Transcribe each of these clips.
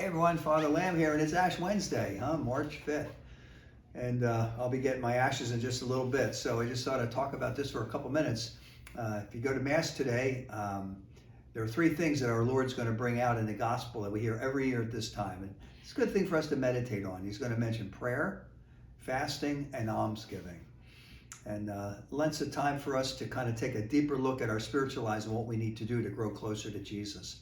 everyone, Father Lamb here, and it's Ash Wednesday, March 5th. And I'll be getting my ashes in just a little bit, so I just thought I'd talk about this for a couple minutes. If you go to Mass today, there are three things that our Lord's going to bring out in the Gospel that we hear every year at this time. And it's a good thing for us to meditate on. He's going to mention prayer, fasting, and almsgiving. And Lent's a time for us to kind of take a deeper look at our spiritual lives and what we need to do to grow closer to Jesus.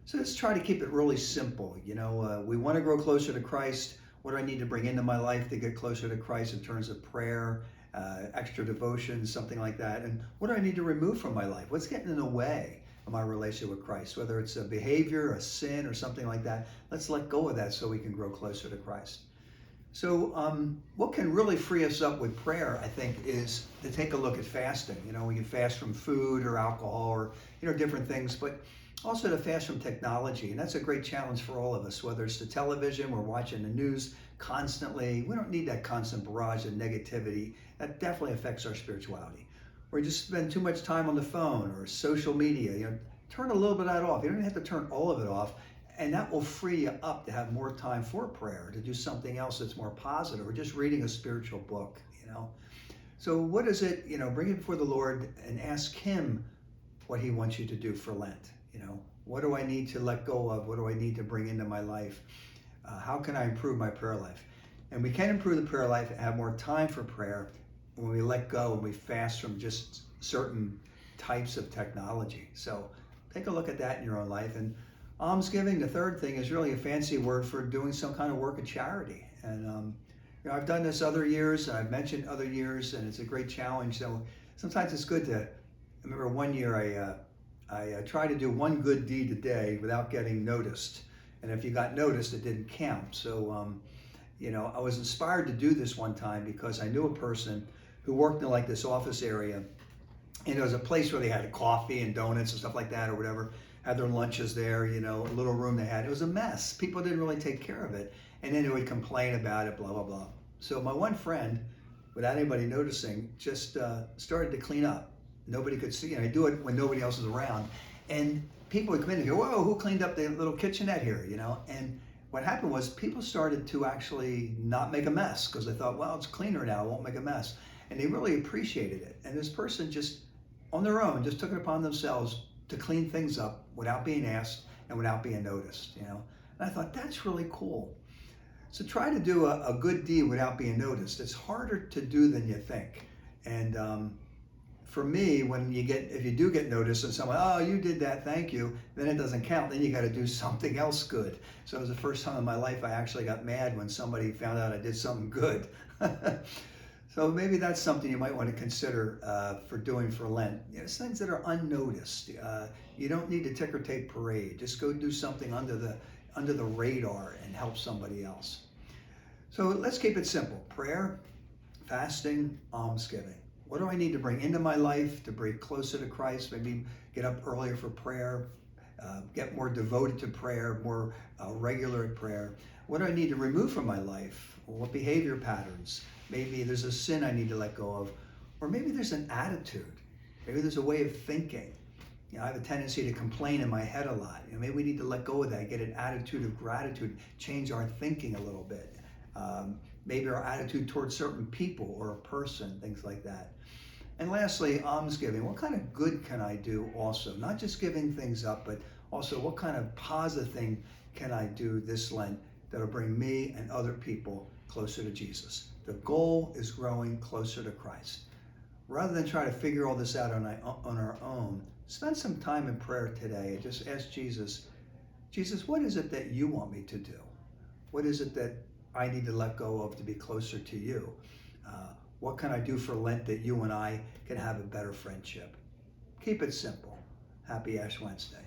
So let's try to keep it really simple. We want to grow closer to Christ. What do I need to bring into my life to get closer to Christ in terms of prayer, extra devotion, something like that? And what do I need to remove from my life? What's getting in the way of my relationship with Christ? Whether it's a behavior, a sin, or something like that, let's let go of that so we can grow closer to Christ. So what can really free us up with prayer, I think, is to take a look at fasting. We can fast from food or alcohol or, different things, but also to fast from technology. And that's a great challenge for all of us, whether it's the television, we're watching the news constantly. We don't need that constant barrage of negativity. That definitely affects our spirituality. Or just spend too much time on the phone or social media. Turn a little bit of that off. You don't have to turn all of it off. And that will free you up to have more time for prayer, to do something else that's more positive, or just reading a spiritual book, So what is it, bring it before the Lord and ask Him what He wants you to do for Lent. What do I need to let go of? What do I need to bring into my life? How can I improve my prayer life? And we can improve the prayer life and have more time for prayer when we let go and we fast from just certain types of technology. So take a look at that in your own life. And almsgiving, the third thing, is really a fancy word for doing some kind of work of charity. And I've done this other years, and I've mentioned other years, and it's a great challenge. So sometimes it's good to, I remember one year I tried to do one good deed a day without getting noticed. And if you got noticed, it didn't count. So, I was inspired to do this one time because I knew a person who worked in like this office area. And it was a place where they had coffee and donuts and stuff like that or whatever, had their lunches there, a little room they had. It was a mess. People didn't really take care of it. And then they would complain about it, blah, blah, blah. So my one friend, without anybody noticing, just started to clean up. Nobody could see, and I do it when nobody else is around. And people would come in and go, whoa, who cleaned up the little kitchenette here, And what happened was people started to actually not make a mess because they thought, well, it's cleaner now, it won't make a mess. And they really appreciated it. And this person just, on their own, just took it upon themselves to clean things up without being asked and without being noticed, And I thought, that's really cool. So try to do a good deed without being noticed. It's harder to do than you think. And for me, if you do get noticed and someone, oh, you did that, thank you, then it doesn't count. Then you got to do something else good. So it was the first time in my life I actually got mad when somebody found out I did something good. So maybe that's something you might want to consider for doing for Lent. Things that are unnoticed. You don't need a ticker tape parade. Just go do something under the radar and help somebody else. So let's keep it simple. Prayer, fasting, almsgiving. What do I need to bring into my life to bring closer to Christ? Maybe get up earlier for prayer, get more devoted to prayer, more regular at prayer. What do I need to remove from my life? What behavior patterns? Maybe there's a sin I need to let go of, or maybe there's an attitude. Maybe there's a way of thinking. I have a tendency to complain in my head a lot. Maybe we need to let go of that, get an attitude of gratitude, change our thinking a little bit. Maybe our attitude towards certain people or a person, things like that. And lastly, almsgiving. What kind of good can I do also? Not just giving things up, but also what kind of positive thing can I do this Lent that'll bring me and other people closer to Jesus? The goal is growing closer to Christ. Rather than try to figure all this out on our own, spend some time in prayer today and just ask Jesus, what is it that you want me to do? What is it that I need to let go of to be closer to you? What can I do for Lent that you and I can have a better friendship? Keep it simple. Happy Ash Wednesday.